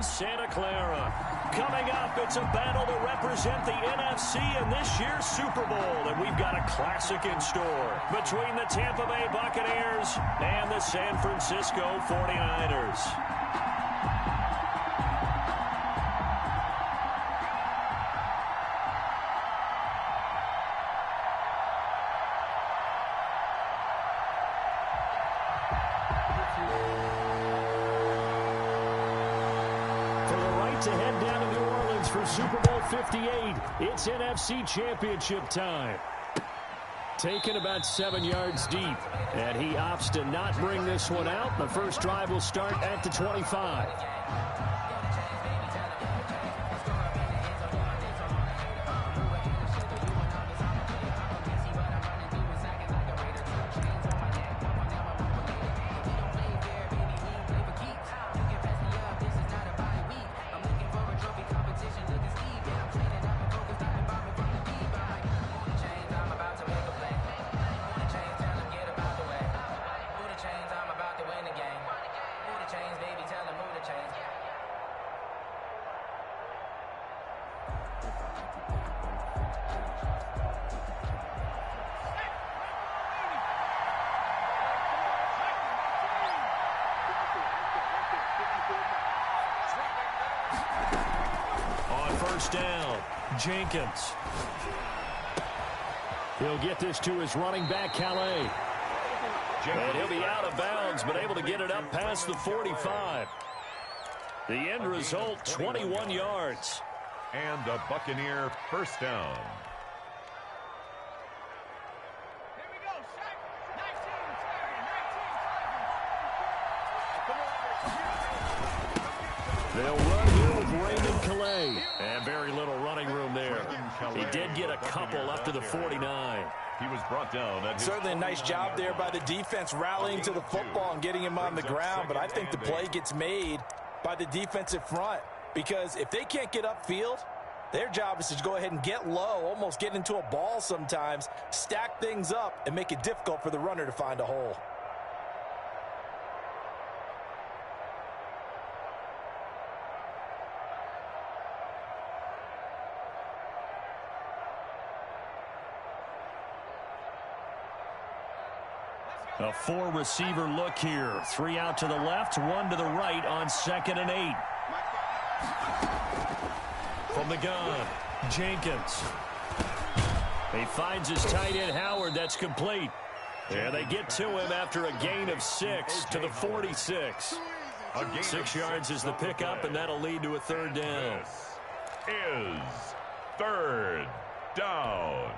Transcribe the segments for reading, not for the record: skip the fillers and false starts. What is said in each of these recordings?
Santa Clara. Coming up, it's a battle to represent the NFC in this year's Super Bowl, and we've got a classic in store between the Tampa Bay Buccaneers and the San Francisco 49ers. To head down to New Orleans for Super Bowl 58. It's NFC Championship time. Taken about 7 yards deep, and he opts to not bring this one out. The first drive will start at the 25. Down, Jenkins. He'll get this to his running back, Calais. And he'll be out of bounds, but able to get it up past the 45. The end result, 21 yards. And a Buccaneer first down. They'll run here with Raymond Calais. And very little running room there. He did get a couple up to the 49. He was brought down. Certainly a nice job there by the defense rallying to the football and getting him on the ground. But I think the play gets made by the defensive front. Because if they can't get upfield, their job is to go ahead and get low, almost get into a ball sometimes, stack things up, and make it difficult for the runner to find a hole. A four-receiver look here. 3 out to the left, 1 to the right on 2nd and 8. From the gun, Jenkins. He finds his tight end, Howard. That's complete. And they get to him after a gain of 6 to the 46. 6 yards is the pickup, and that'll lead to a third down. This is third down.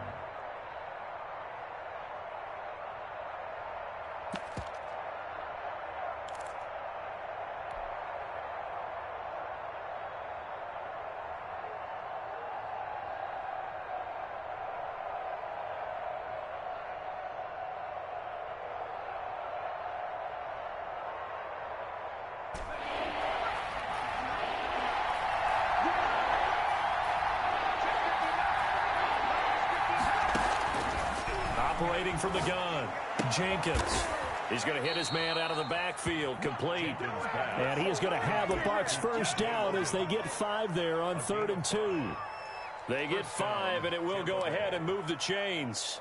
Operating from the gun, Jenkins. He's going to hit his man out of the backfield, complete. And he is going to have a Bucks first down as they get 5 there on 3rd and 2. They get 5, and it will go ahead and move the chains.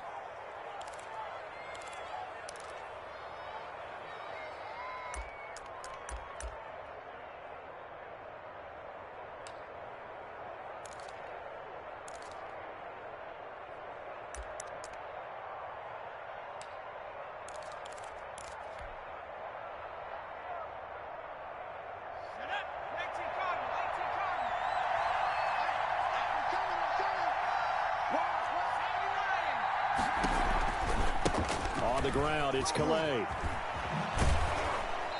On the ground, it's Calais.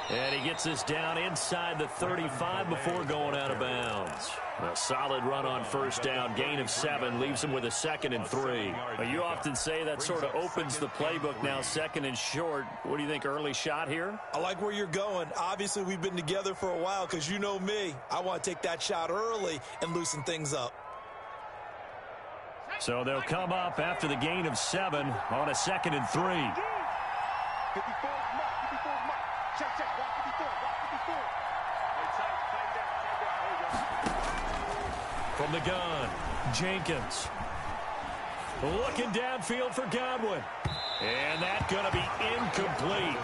And he gets us down inside the 35 before going out of bounds. A solid run on first down, gain of 7, leaves him with a 2nd and 3. You often say that sort of opens the playbook now, 2nd and short. What do you think, early shot here? I like where you're going. Obviously, we've been together for a while because you know me. I want to take that shot early and loosen things up. So they'll come up after the gain of 7 on a 2nd and 3. 54 mark, 54 mark. Check, check, 54, 54. Hey, tight down. From the gun, Jenkins. Looking downfield for Godwin. And that's going to be incomplete.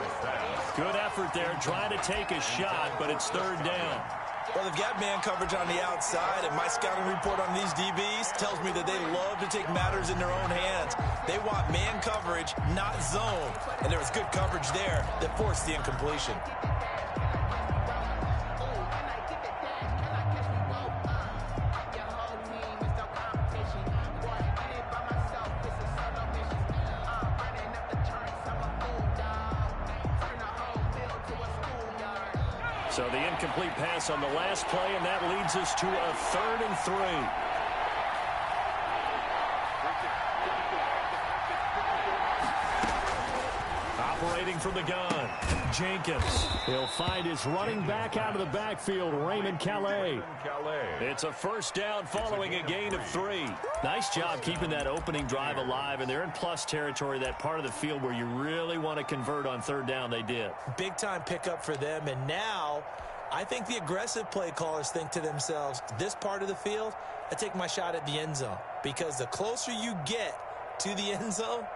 Good effort there trying to take a shot, but it's third down. Well, they've got man coverage on the outside, and my scouting report on these DBs tells me that they love to take matters in their own hands. They want man coverage, not zone. And there was good coverage there that forced the incompletion. So the incomplete pass on the last play, and that leads us to a 3rd and 3. Operating from the gun, Jenkins. He'll find his running back out of the backfield, Raymond Calais. It's a first down following a gain of 3. Nice job keeping that opening drive alive, and they're in plus territory, that part of the field where you really want to convert on third down. They did. Big-time pickup for them, and now I think the aggressive play callers think to themselves, this part of the field, I take my shot at the end zone, because the closer you get to the end zone,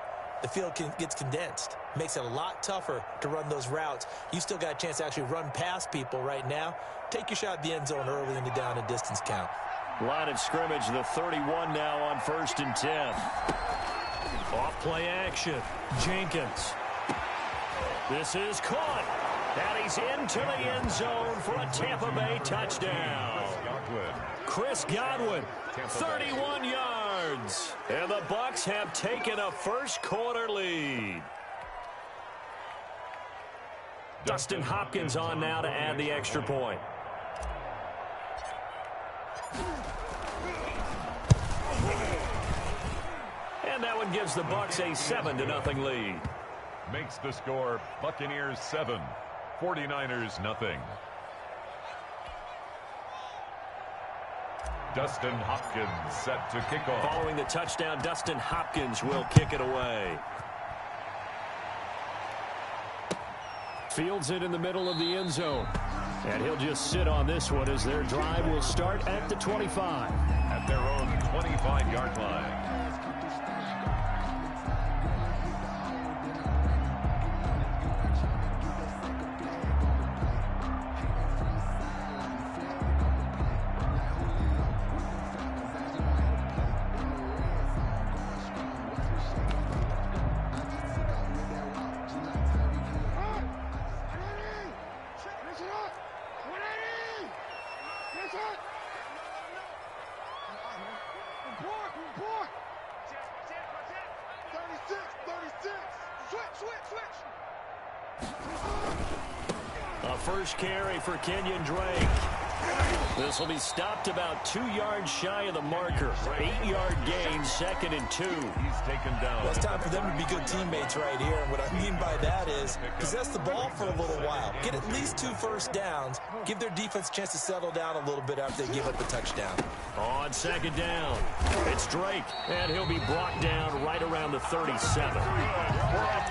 the field gets condensed. Makes it a lot tougher to run those routes. You still got a chance to actually run past people right now. Take your shot at the end zone early in the down and distance count. Line of scrimmage, the 31 now on 1st and 10. Off play action, Jenkins. This is caught, and he's into the end zone for a Tampa Bay touchdown. Chris Godwin, 31 yards. And the Bucks have taken a first quarter lead. Dustin Hopkins on now to add the extra point. And that one gives the Bucks a 7-0 lead. Makes the score Buccaneers 7, 49ers nothing. Dustin Hopkins set to kick off. Following the touchdown, Dustin Hopkins will kick it away. Fields it in the middle of the end zone. And he'll just sit on this one as their drive will start at the 25. At their own 25-yard line. A first carry for Kenyon Drake. This will be stopped about 2 yards shy of the marker. 8-yard gain, 2nd and 2. He's taken down. Well, it's time for them to be good teammates right here. And what I mean by that is possess the ball for a little while. Get at least 2 first downs. Give their defense a chance to settle down a little bit after they give up a touchdown. On 2nd down, it's Drake, and he'll be brought down right around the 37.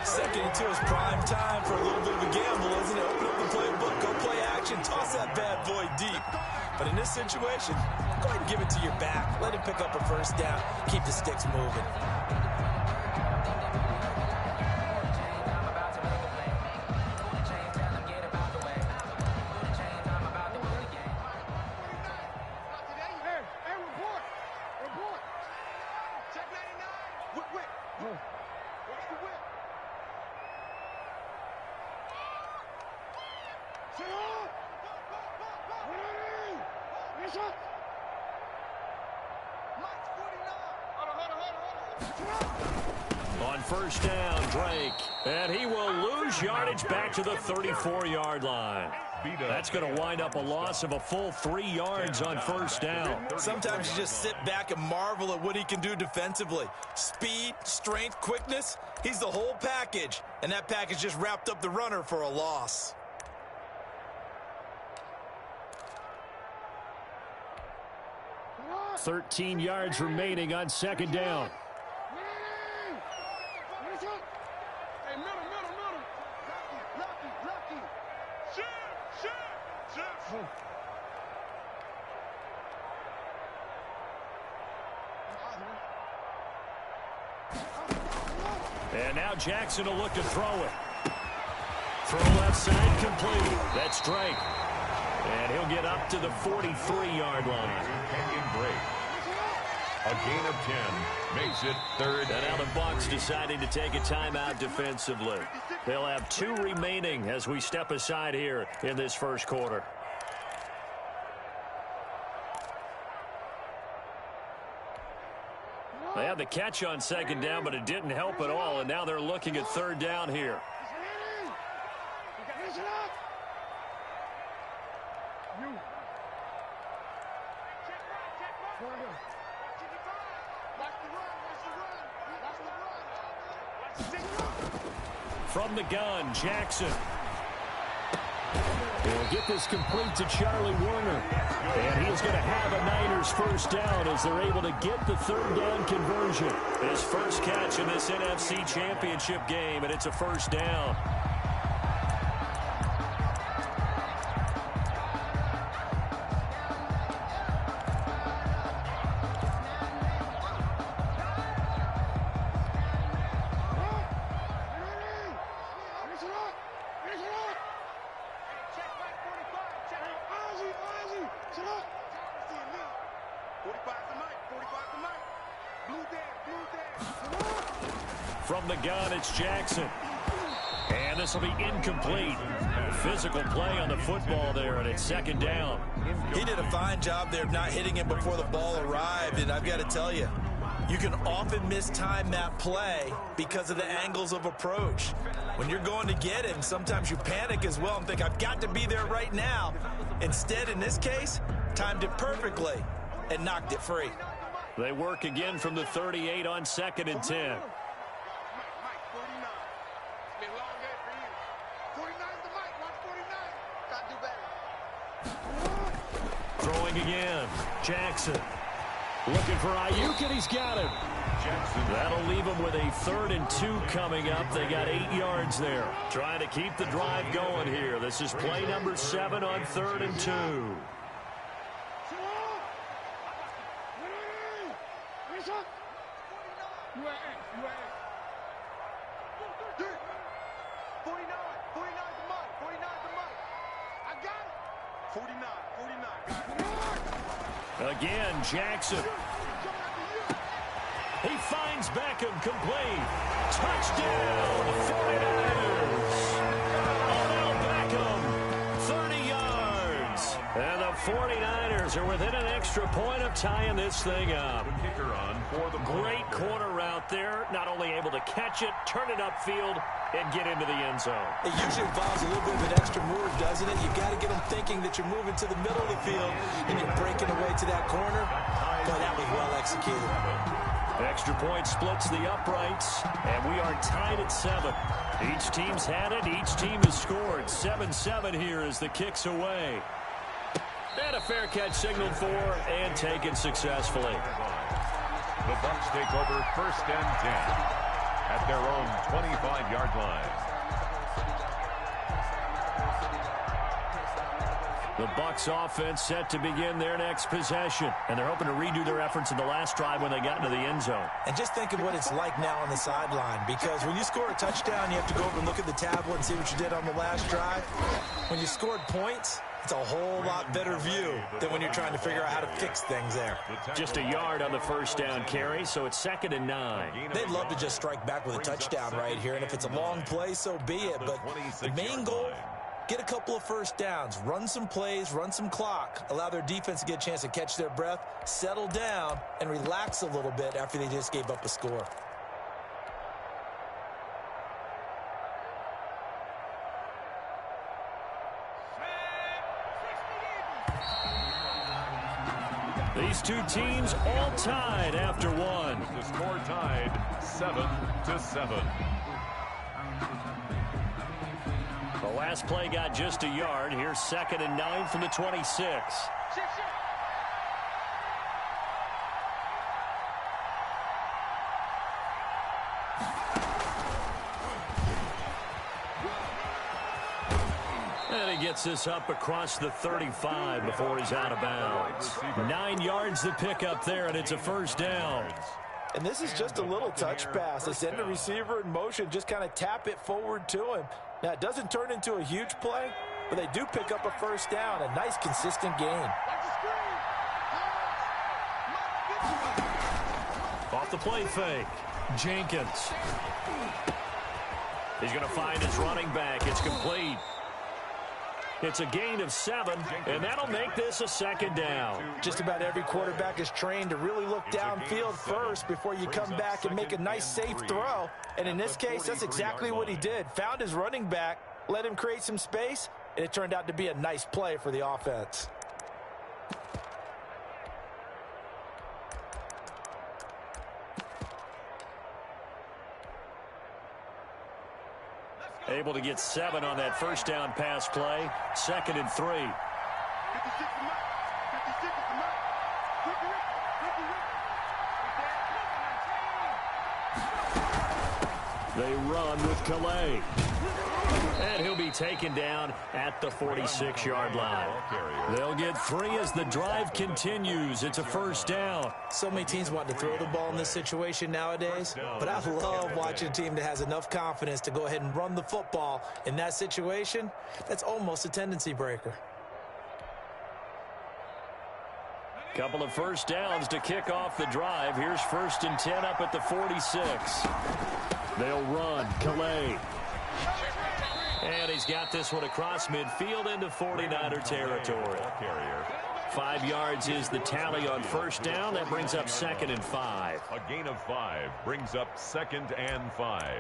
2nd and 2 is prime time for a little bit of a gamble, isn't it? Open up the playbook, go play action, toss that bad boy deep. But in this situation, go ahead and give it to your back. Let him pick up a first down. Keep the sticks moving. On first down, Drake, and he will lose yardage back to the 34-yard line. That's going to wind up a loss of a full 3 yards on first down. Sometimes you just sit back and marvel at what he can do defensively. Speed, strength, quickness, he's the whole package. And that package just wrapped up the runner for a loss. $13 yards remaining on 2nd down. And now Jackson will look to throw it. Throw left side complete. That's Drake. And he'll get up to the 43-yard line. Canyon break. A gain of 10 makes it third. And now the Bucks deciding to take a timeout defensively. They'll have 2 remaining as we step aside here in this first quarter. They had the catch on second down, but it didn't help at all, and now they're looking at third down here. From the gun, Jackson. He'll get this complete to Charlie Warner. And he's going to have a Niners first down as they're able to get the third down conversion. His first catch in this NFC Championship game, and it's a first down. From the gun, it's Jackson. And this will be incomplete. Physical play on the football there, and it's second down. He did a fine job there of not hitting him before the ball arrived, and I've got to tell you, you can often mistime that play because of the angles of approach. When you're going to get him, sometimes you panic as well and think, I've got to be there right now. Instead, in this case, timed it perfectly and knocked it free. They work again from the 38 on 2nd and 10. Throwing again. Jackson. Looking for Ayuk, and he's got him. That'll leave him with a 3rd and 2 coming up. They got 8 yards there. Trying to keep the drive going here. This is play number 7 on 3rd and 2. Again, Jackson. He finds Beckham complete. Touchdown, 49ers. Odell Beckham, 30 yards. And the 49ers are within an extra point of tying this thing up. Kicker on for the Great corner route there. Not only able to catch it, turn it upfield, and get into the end zone. It usually involves a little bit of an extra move, doesn't it? You've got to get them thinking that you're moving to the middle of the field and you're breaking away to that corner. Boy, that was well executed. Extra point splits the uprights, and we are tied at 7. Each team's had it. Each team has scored. 7-7 here as the kick's away. And a fair catch signaled for and taken successfully. The Bucks take over 1st and 10 at their own 25-yard line. The Bucks offense set to begin their next possession, and they're hoping to redo their efforts in the last drive when they got into the end zone. And just think of what it's like now on the sideline, because when you score a touchdown, you have to go over and look at the tablet and see what you did on the last drive. When you scored points, it's a whole lot better view than when you're trying to figure out how to fix things there. Just a yard on the first down carry, so it's 2nd and 9. They'd love to just strike back with a touchdown right here, and if it's a long play, so be it. But the main goal, get a couple of first downs, run some plays, run some clock, allow their defense to get a chance to catch their breath, settle down, and relax a little bit after they just gave up a score. These two teams all tied after one. The score tied 7-7. The last play got just a yard. Here's 2nd and 9 from the 26. And he gets this up across the 35 before he's out of bounds. 9 yards to pick up there, and it's a first down. And this is just a little touch pass. They send the receiver in motion, just kind of tap it forward to him. Now, it doesn't turn into a huge play, but they do pick up a first down. A nice, consistent gain. Off the play fake. Jenkins. He's going to find his running back. It's complete. It's a gain of 7, and that'll make this a second down. Just about every quarterback is trained to really look downfield first before you come back and make a nice, safe throw. And in this case, that's exactly what he did. Found his running back, let him create some space, and it turned out to be a nice play for the offense. Able to get 7 on that first down pass play. 2nd and 3. They run with Calais. And he'll be taken down at the 46-yard line. They'll get 3 as the drive continues. It's a first down. So many teams want to throw the ball in this situation nowadays, but I love watching a team that has enough confidence to go ahead and run the football. In that situation, that's almost a tendency breaker. Couple of first downs to kick off the drive. Here's 1st and 10 up at the 46. They'll run. Calais. And he's got this one across midfield into 49er territory. 5 yards is the tally on first down. That brings up 2nd and 5. A gain of 5 brings up 2nd and 5.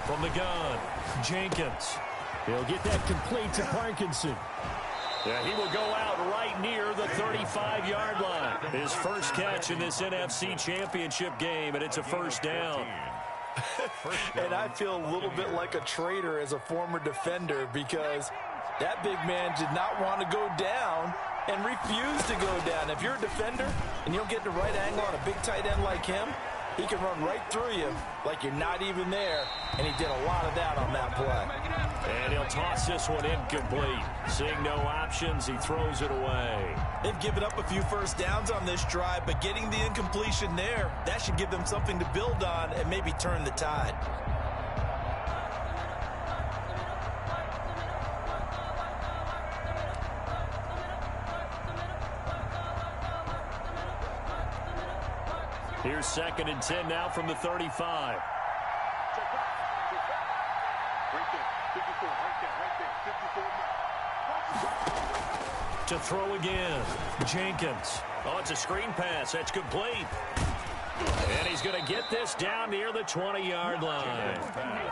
From the gun, Jenkins. He'll get that complete to Parkinson. Yeah, he will go out right near the 35-yard line. His first catch in this NFC Championship game, and it's a first down. And I feel a little bit like a traitor as a former defender because that big man did not want to go down and refused to go down. If you're a defender and you don't get the right angle on a big tight end like him, he can run right through you like you're not even there, and he did a lot of that on that play. And he'll toss this one incomplete. Seeing no options, he throws it away. They've given up a few first downs on this drive, but getting the incompletion there, that should give them something to build on and maybe turn the tide. Here's 2nd and 10 now from the 35. To throw again, Jenkins. Oh, it's a screen pass. That's complete. And he's going to get this down near the 20-yard line.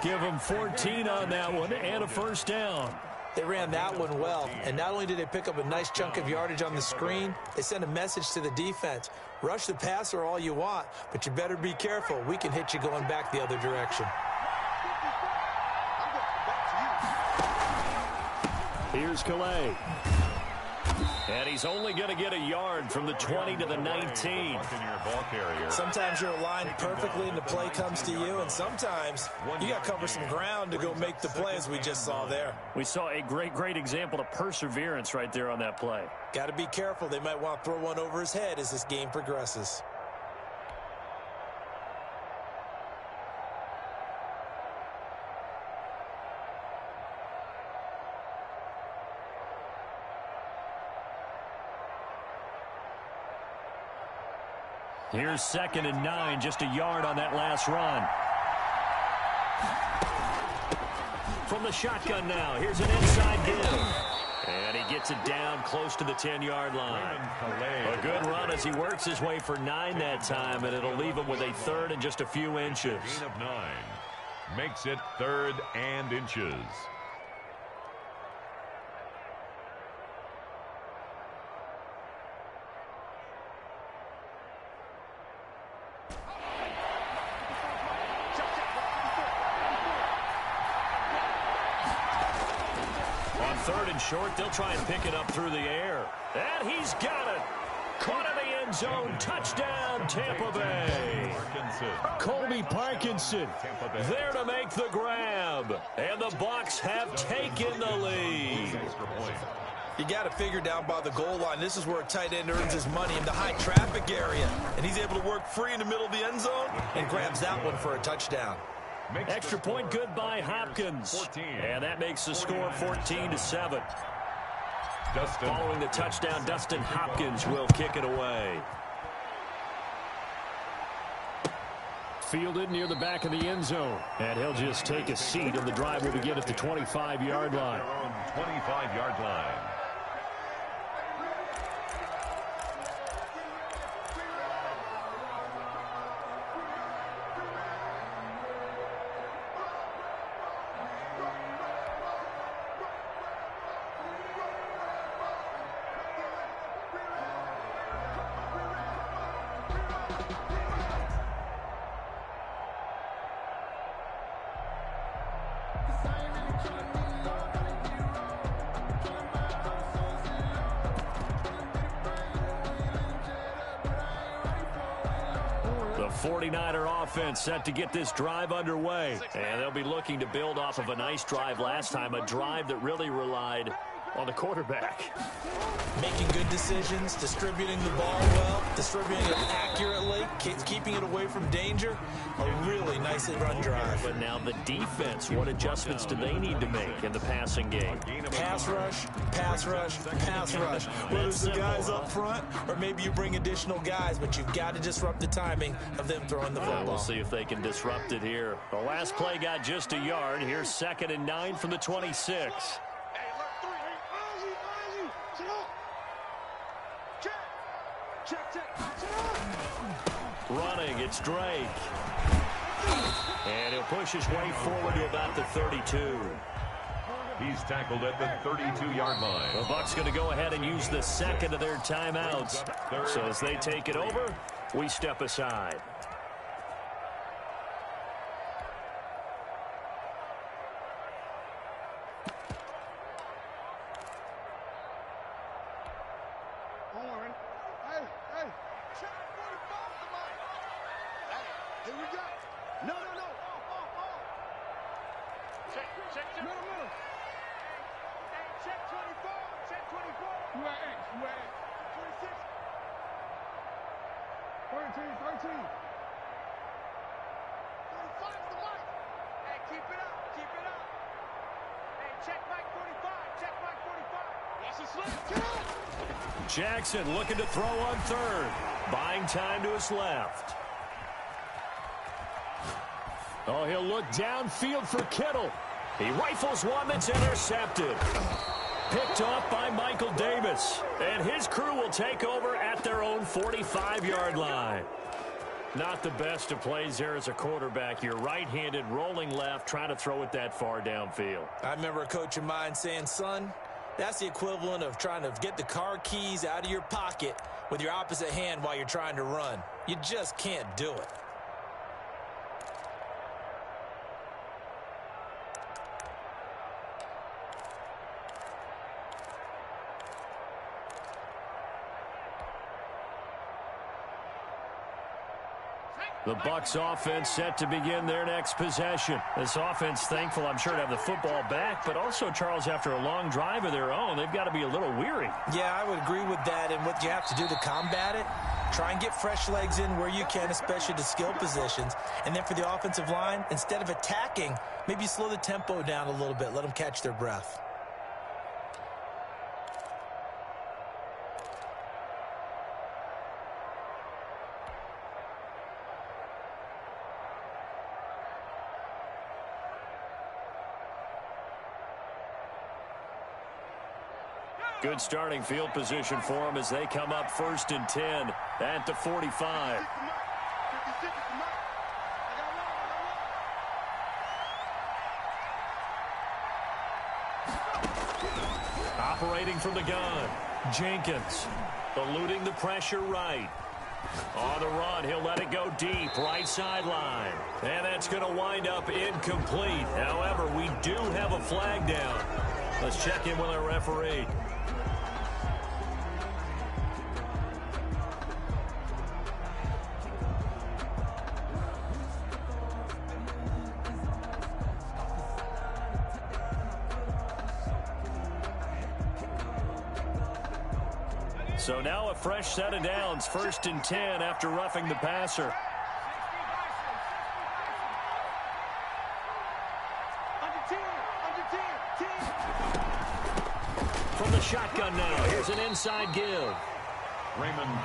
Give him 14 on that one and a first down. They ran that one well, and not only did they pick up a nice chunk of yardage on the screen, they sent a message to the defense. Rush the passer all you want, but you better be careful. We can hit you going back the other direction. Here's Calais. And he's only going to get a yard from the 20 to the 19. Sometimes you're aligned perfectly and the play comes to you, and sometimes you got to cover some ground to go make the play, as we just saw there. We saw a great example of perseverance right there on that play. Got to be careful. They might want to throw one over his head as this game progresses. Here's 2nd and 9, just a yard on that last run. From the shotgun now, here's an inside give. And he gets it down close to the 10-yard line. A good run as he works his way for 9 that time, and it'll leave him with a 3rd and just a few inches. Gain of 9 makes it 3rd and inches. On 3rd and short, they'll try and pick it up through the air. And he's got it. Caught in the end zone. Touchdown, Tampa Bay. Colby Parkinson there to make the grab. And the Bucks have taken the lead. You got to figure down by the goal line. This is where a tight end earns his money in the high traffic area. And he's able to work free in the middle of the end zone and grabs that one for a touchdown. Extra point good by Hopkins. And that makes the score 14-7. Following the touchdown, Dustin Hopkins will kick it away. Fielded near the back of the end zone. And he'll just take a seat, and the drive will begin at the 25-yard line. 25-yard line. The 49er offense set to get this drive underway. And they'll be looking to build off of a nice drive last time, a drive that really relied on the quarterback. Making good decisions, distributing the ball well, distributing it accurately, keeping it away from danger. A really nicely run drive. But now the defense, what adjustments do they need to make in the passing game? Pass rush, pass rush, pass rush. Whether it's the guys up front or maybe you bring additional guys, but you've got to disrupt the timing of them throwing the football. We'll see if they can disrupt it here. The last play got just a yard. Here's 2nd and 9 from the 26. Running, it's Drake. And he'll push his way forward to about the 32. He's tackled at the 32-yard line. The Bucks going to go ahead and use the second of their timeouts. So as they take it over, we step aside. Jackson looking to throw on third. Buying time to his left. Oh, he'll look downfield for Kittle. He rifles one that's intercepted. Picked off by Michael Davis. And his crew will take over at their own 45-yard line. Not the best of plays there as a quarterback. You're right-handed, rolling left, trying to throw it that far downfield. I remember a coach of mine saying, son, that's the equivalent of trying to get the car keys out of your pocket with your opposite hand while you're trying to run. You just can't do it. The Bucks offense set to begin their next possession. This offense thankful, I'm sure, to have the football back, but also, Charles, after a long drive of their own, they've got to be a little weary. Yeah, I would agree with that, and what you have to do to combat it, try and get fresh legs in where you can, especially to skill positions. And then for the offensive line, instead of attacking, maybe slow the tempo down a little bit, let them catch their breath. Good starting field position for them as they come up 1st and 10 at the 45. Operating from the gun, Jenkins eluding the pressure right. On the run, he'll let it go deep, right sideline. And that's going to wind up incomplete. However, we do have a flag down. Let's check in with our referee. So now a fresh set of downs, 1st and 10 after roughing the passer. From the shotgun now, here's an inside give.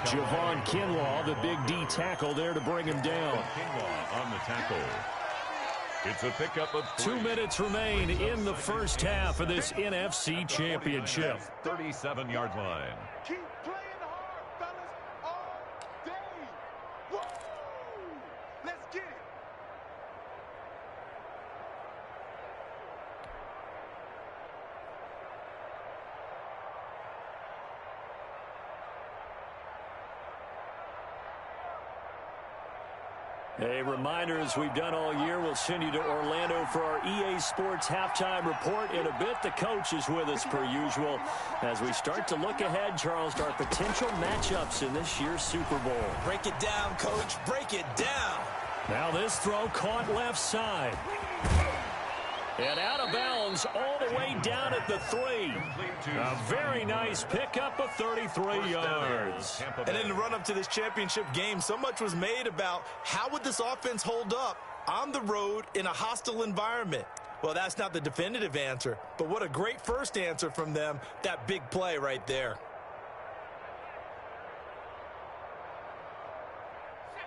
Javon Kinlaw, the big D tackle there to bring him down. Kinlaw on the tackle. It's a pickup of 2 minutes remain in the first half of this NFC Championship. 37-yard line. Keep playing hard, fellas, all day. Woo! Let's get it. A reminder, as we've done all year, we'll send you to Orlando for our EA Sports halftime report. In a bit, the coach is with us per usual as we start to look ahead, Charles, to our potential matchups in this year's Super Bowl. Break it down, Coach. Break it down. Now this throw caught left side. And out of bounds all the way down at the 3. A very nice pickup of 33 yards. And in the run-up to this championship game, so much was made about how would this offense hold up on the road in a hostile environment. Well, that's not the definitive answer, but what a great first answer from them, that big play right there.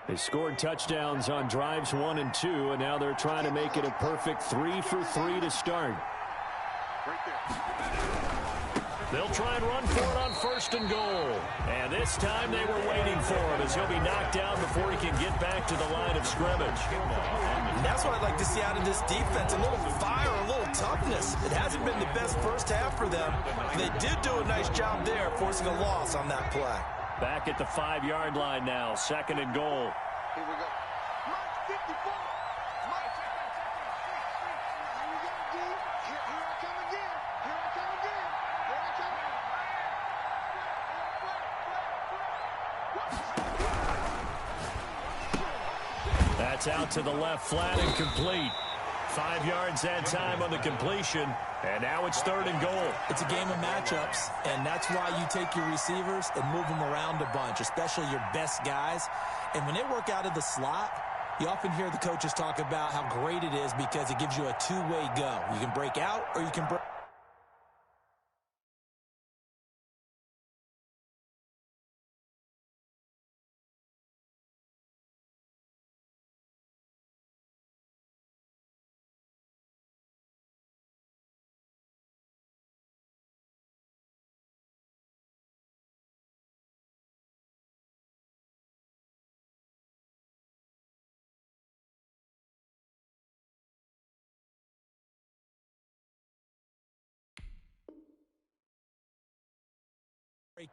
They scored touchdowns on drives 1 and 2, and now they're trying to make it a perfect 3 for 3 to start. They'll try and run for it on 1st and goal. And this time they were waiting for him as he'll be knocked down before he can get back to the line of scrimmage. And that's what I'd like to see out of this defense, a little fire, a little toughness. It hasn't been the best first half for them. They did do a nice job there, forcing a loss on that play. Back at the 5-yard line now, 2nd and goal. Here we go. Mike 54. Mike. Here we go, D. Here I come again. Here I come again. Here I come. That's out to the left, flat and complete. 5 yards that time on the completion, and now it's 3rd and goal. It's a game of matchups, and that's why you take your receivers and move them around a bunch, especially your best guys. And when they work out of the slot, you often hear the coaches talk about how great it is because it gives you a two-way go. You can break out or you can break.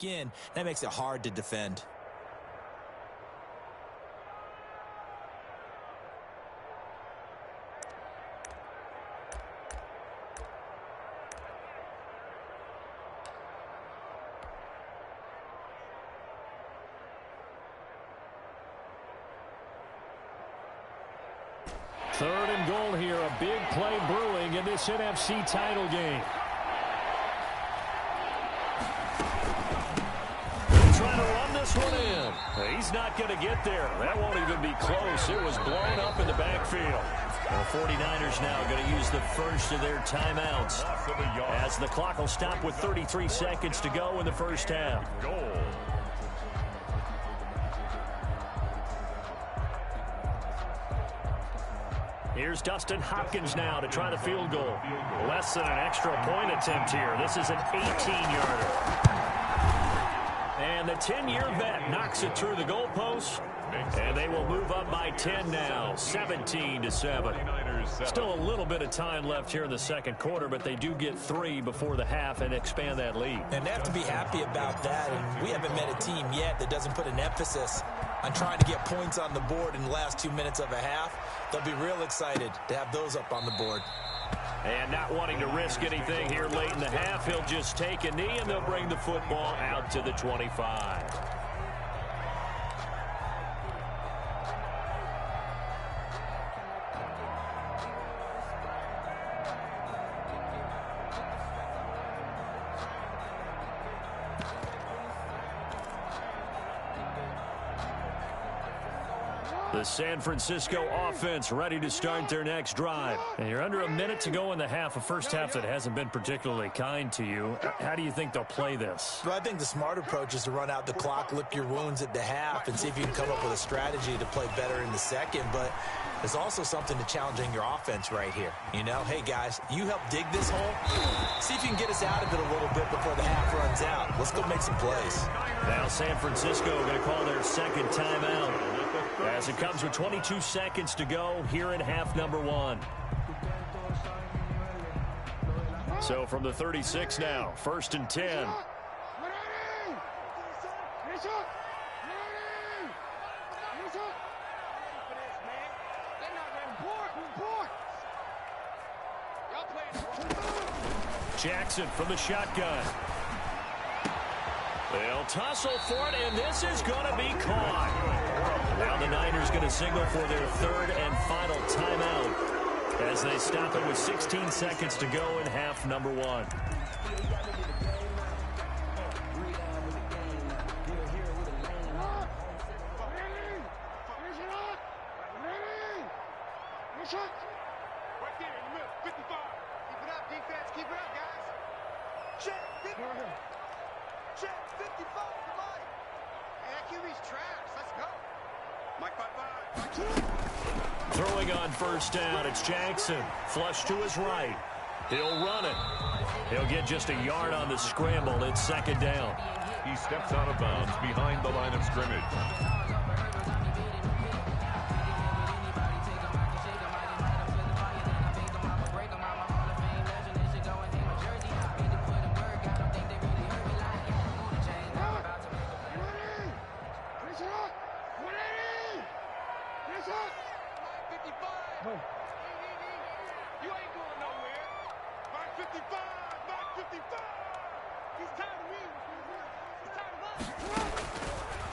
In, that makes it hard to defend. Third and goal here, a big play brewing in this NFC title game. Trying to run this one in. He's not going to get there. That won't even be close. It was blown up in the backfield. The 49ers now going to use the first of their timeouts as the clock will stop with 33 seconds to go in the first half. Here's Dustin Hopkins now to try the field goal. Less than an extra point attempt here. This is an 18-yarder. And the 10-year vet knocks it through the goalpost. And they will move up by 10 now, 17-7. Still a little bit of time left here in the second quarter, but they do get 3 before the half and expand that lead. And they have to be happy about that. And we haven't met a team yet that doesn't put an emphasis on trying to get points on the board in the last 2 minutes of a half. They'll be real excited to have those up on the board. And not wanting to risk anything here late in the half, he'll just take a knee and they'll bring the football out to the 25. The San Francisco offense ready to start their next drive. And you're under a minute to go in the half, a first half that hasn't been particularly kind to you. How do you think they'll play this? Well, I think the smart approach is to run out the clock, lick your wounds at the half, and see if you can come up with a strategy to play better in the second. But there's also something to challenging your offense right here. You know, hey, guys, you help dig this hole. See if you can get us out of it a little bit before the half runs out. Let's go make some plays. Now San Francisco going to call their second timeout as it comes with 22 seconds to go here in half number one. So from the 36 now, 1st and 10. Jackson from the shotgun. They'll tussle for it, and this is going to be caught. Now the Niners going to signal for their third and final timeout as they stop it with 16 seconds to go in half number one. Throwing on first down, it's Jackson. Flush to his right. He'll run it. He'll get just a yard on the scramble. It's second down. He steps out of bounds behind the line of scrimmage.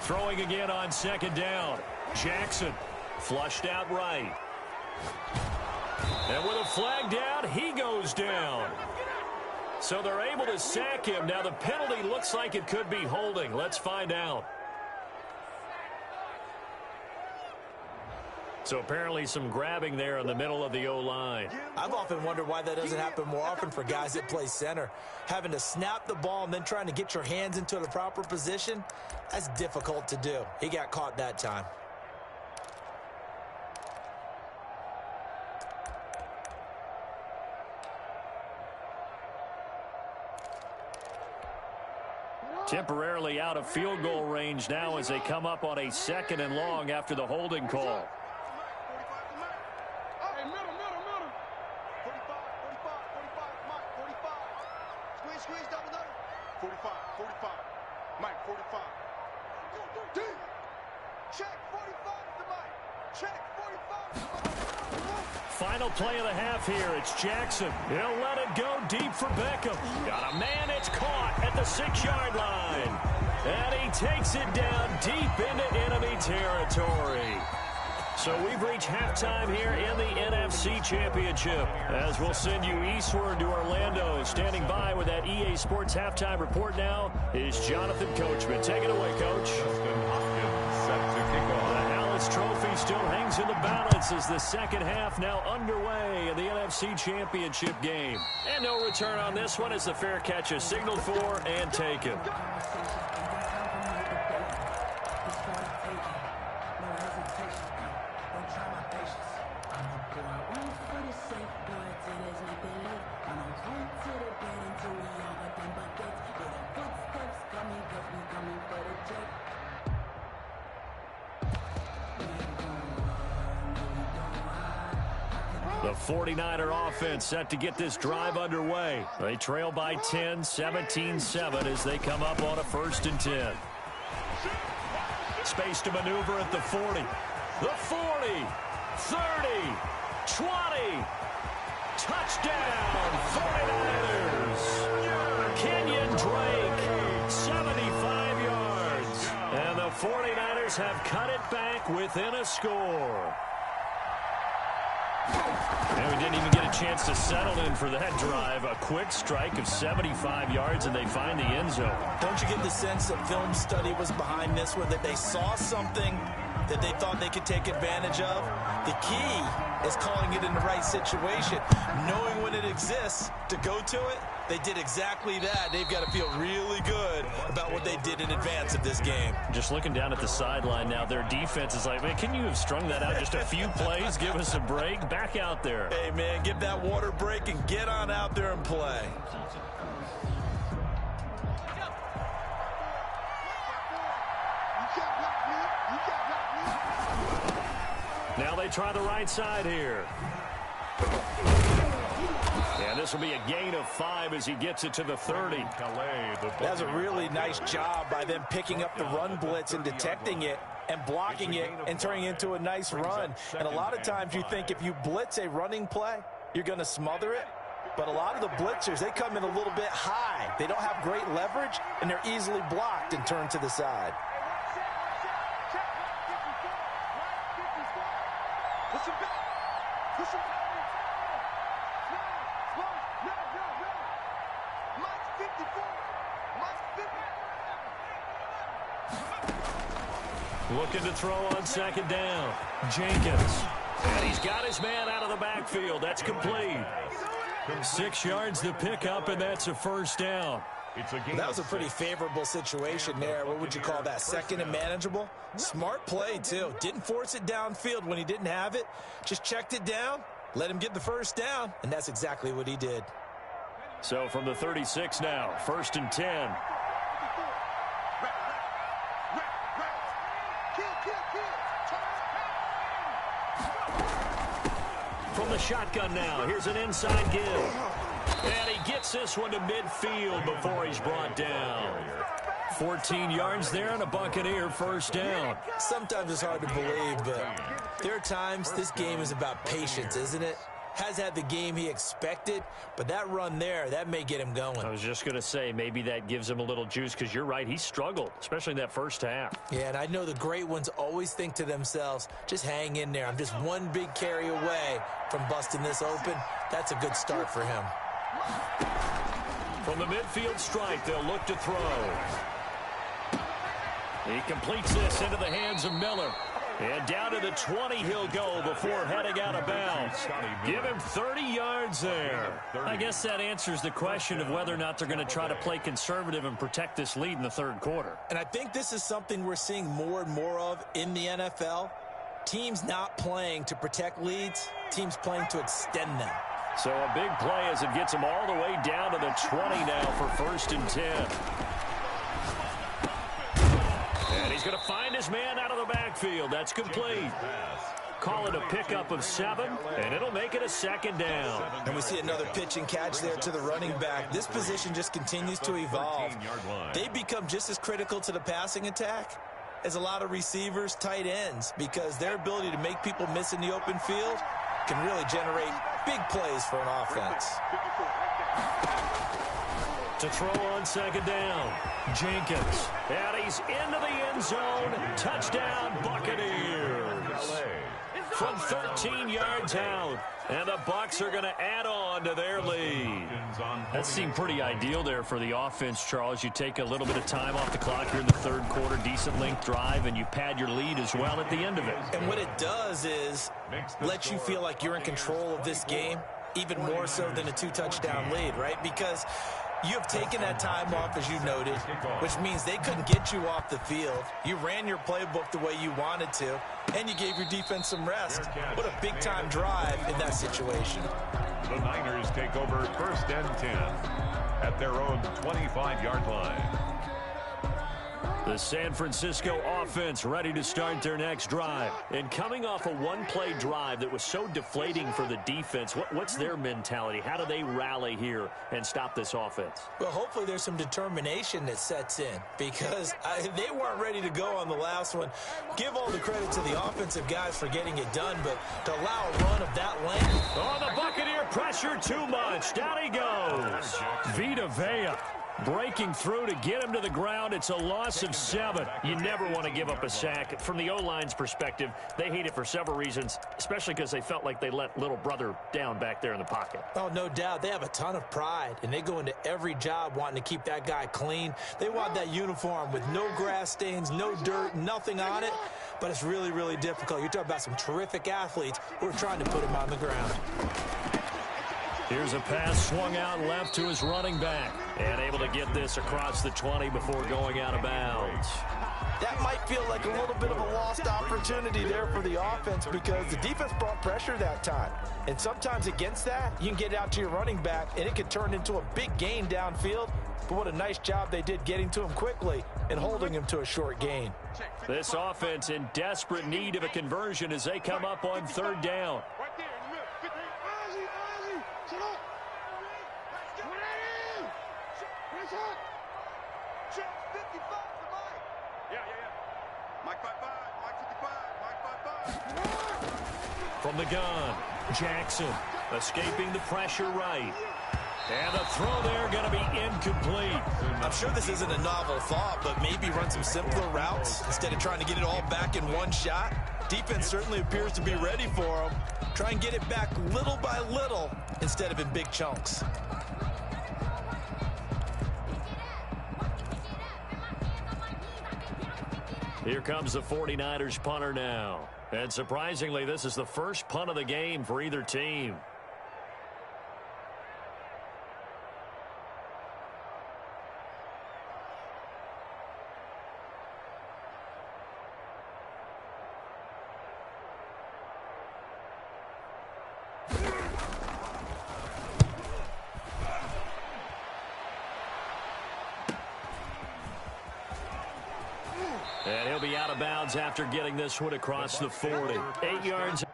Throwing again on second down. Jackson flushed out right. And with a flag down, he goes down. So they're able to sack him. Now the penalty looks like it could be holding. Let's find out. So apparently some grabbing there in the middle of the O-line. I've often wondered why that doesn't happen more often for guys that play center. Having to snap the ball and then trying to get your hands into the proper position, that's difficult to do. He got caught that time. Temporarily out of field goal range now as they come up on a 2nd and long after the holding call. Final play of the half here. It's Jackson. He'll let it go deep for Beckham. Got a man. It's caught at the 6-yard line. And he takes it down deep into enemy territory. So we've reached halftime here in the NFC Championship. As we'll send you eastward to Orlando. Standing by with that EA Sports halftime report now is Jonathan Coachman. Take it away, Coach. Trophy still hangs in the balance as the second half now underway in the NFC Championship game. And no return on this one as the fair catch is signaled for and taken. The 49er offense set to get this drive underway. They trail by 10, 17-7 as they come up on a 1st and 10. Space to maneuver at the 40. The 40, 30, 20. Touchdown, 49ers. Kenyon Drake, 75 yards. And the 49ers have cut it back within a score. And we didn't even get a chance to settle in for that drive. A quick strike of 75 yards, and they find the end zone. Don't you get the sense that film study was behind this one, that they saw something that they thought they could take advantage of. The key is calling it in the right situation, knowing when it exists to go to it. They did exactly that. They've got to feel really good about what they did in advance of this game. Just looking down at the sideline now, their defense is like, man, can you have strung that out just a few plays? Give us a break. Back out there. Hey, man, give that water break and get on out there and play. Now they try the right side here. And this will be a gain of 5 as he gets it to the 30. That's a really nice job by them picking up the run blitz and detecting it and blocking it and turning it into a nice run. And a lot of times you think if you blitz a running play, you're going to smother it. But a lot of the blitzers, they come in a little bit high. They don't have great leverage, and they're easily blocked and turned to the side. Looking to throw on second down. Jenkins. And he's got his man out of the backfield. That's complete. 6 yards to pick up, and that's a first down. That was a pretty favorable situation there. What would you call that? Second and manageable? Smart play, too. Didn't force it downfield when he didn't have it. Just checked it down, let him get the first down, and that's exactly what he did. So from the 36 now, 1st and 10. From the shotgun now, here's an inside give. And he gets this one to midfield before he's brought down. 14 yards there and a Buccaneer first down. Sometimes it's hard to believe, but there are times this game is about patience, isn't it? Has had the game he expected, but that run there, that may get him going. I was just going to say, maybe that gives him a little juice, because you're right, he struggled, especially in that first half. Yeah, and I know the great ones always think to themselves, just hang in there. I'm just one big carry away from busting this open. That's a good start for him. From the midfield stripe, they'll look to throw. He completes this into the hands of Miller. And down to the 20 he'll go before heading out of bounds. Give him 30 yards there. I guess that answers the question of whether or not they're going to try to play conservative and protect this lead in the third quarter. And I think this is something we're seeing more and more of in the NFL. Teams not playing to protect leads, teams playing to extend them. So a big play as it gets him all the way down to the 20 now for 1st and 10. And he's going to find his man out of the backfield. That's complete. Call it a pickup of 7, and it'll make it a second down. And we see another pitch and catch there to the running back. This position just continues to evolve. They become just as critical to the passing attack as a lot of receivers, tight ends, because their ability to make people miss in the open field can really generate big plays for an offense. To throw on second down, Jenkins. And he's into the end zone. Touchdown, Buccaneers. From 13 yards out. And the Bucs are going to add on to their lead. That seemed pretty ideal there for the offense, Charles. You take a little bit of time off the clock here in the third quarter, decent length drive, and you pad your lead as well at the end of it. And what it does is let you feel like you're in control of this game, even more so than a 2-touchdown lead, right? Because you have taken that time off, as you noted, which means they couldn't get you off the field. You ran your playbook the way you wanted to, and you gave your defense some rest. What a big-time drive in that situation. The Niners take over 1st and 10 at their own 25-yard line. The San Francisco offense ready to start their next drive. And coming off a one-play drive that was so deflating for the defense, what's their mentality? How do they rally here and stop this offense? Well, hopefully there's some determination that sets in, because they weren't ready to go on the last one. Give all the credit to the offensive guys for getting it done, but to allow a run of that length. Oh, the Buccaneer pressure too much. Down he goes. Vita Vea. Breaking through to get him to the ground. It's a loss of 7. You never want to give up a sack. From the O-line's perspective, they hate it for several reasons, especially because they felt like they let little brother down back there in the pocket. Oh, no doubt. They have a ton of pride, and they go into every job wanting to keep that guy clean. They want that uniform with no grass stains, no dirt, nothing on it, but it's really, really difficult. You're talking about some terrific athletes who are trying to put him on the ground. Here's a pass swung out left to his running back, and able to get this across the 20 before going out of bounds. That might feel like a little bit of a lost opportunity there for the offense because the defense brought pressure that time. And sometimes against that, you can get out to your running back, and it could turn into a big gain downfield. But what a nice job they did getting to him quickly and holding him to a short gain. This offense in desperate need of a conversion as they come up on 3rd down. From the gun, Jackson escaping the pressure right. And the throw there going to be incomplete. I'm sure this isn't a novel thought, but maybe run some simpler routes instead of trying to get it all back in one shot. Defense certainly appears to be ready for him. Try and get it back little by little instead of in big chunks. Here comes the 49ers punter now. And surprisingly, this is the first punt of the game for either team. And he'll be out of bounds after getting this one across the 40. 8 yards.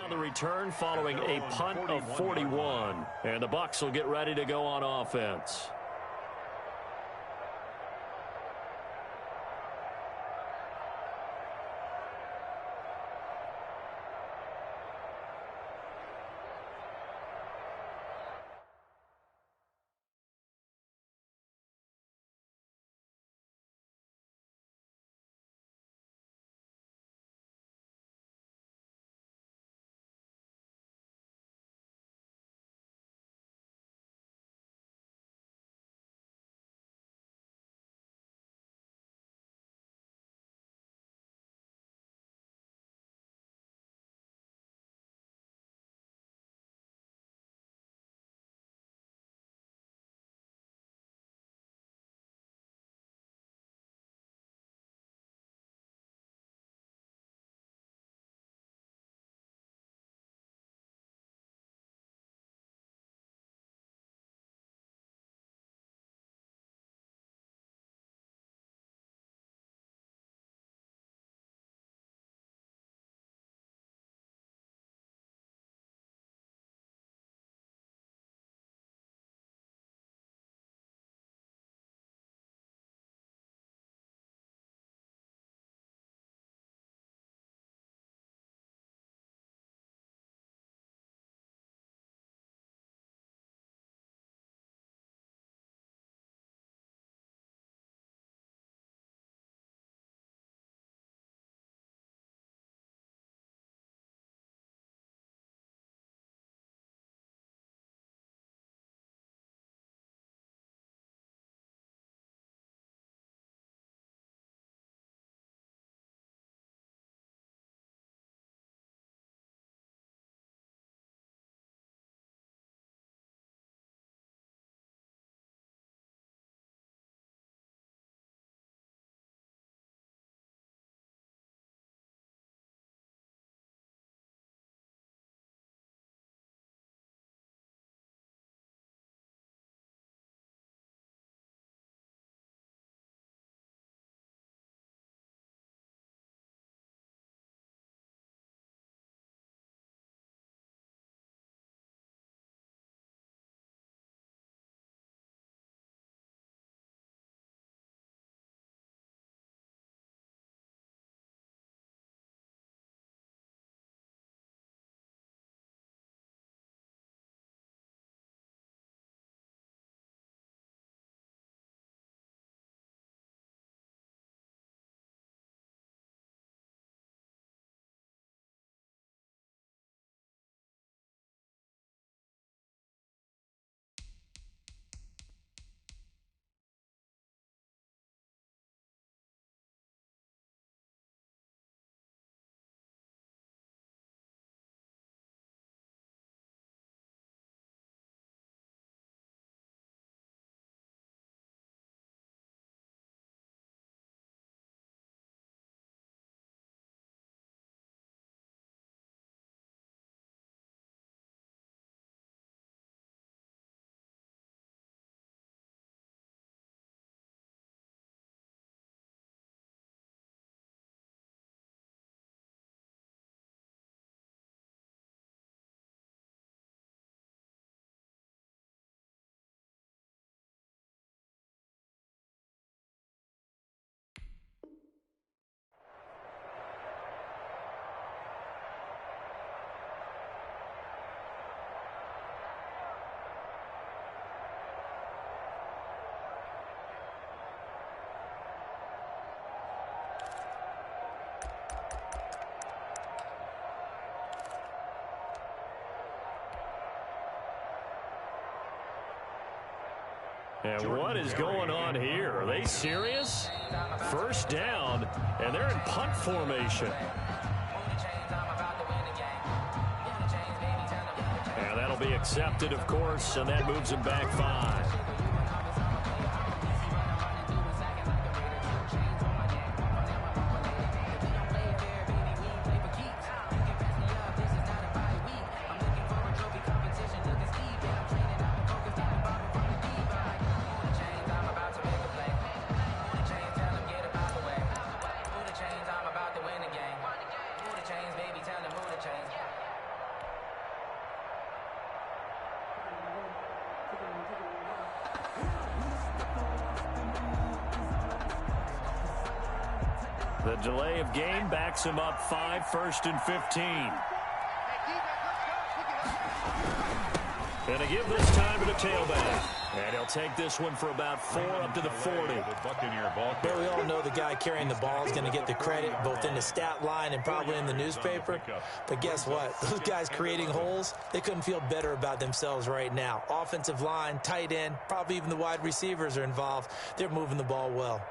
On the return following a punt of 41. And the Bucks will get ready to go on offense. And what is going on here? Are they serious? First down, and they're in punt formation. And that'll be accepted, of course, and that moves them back 5. The delay of game backs him up 5, 1st and 15. And to give this time to the tailback. And he'll take this one for about 4 up to the 40. But we all know the guy carrying the ball is going to get the credit both in the stat line and probably in the newspaper. But guess what? Those guys creating holes, they couldn't feel better about themselves right now. Offensive line, tight end, probably even the wide receivers are involved. They're moving the ball well.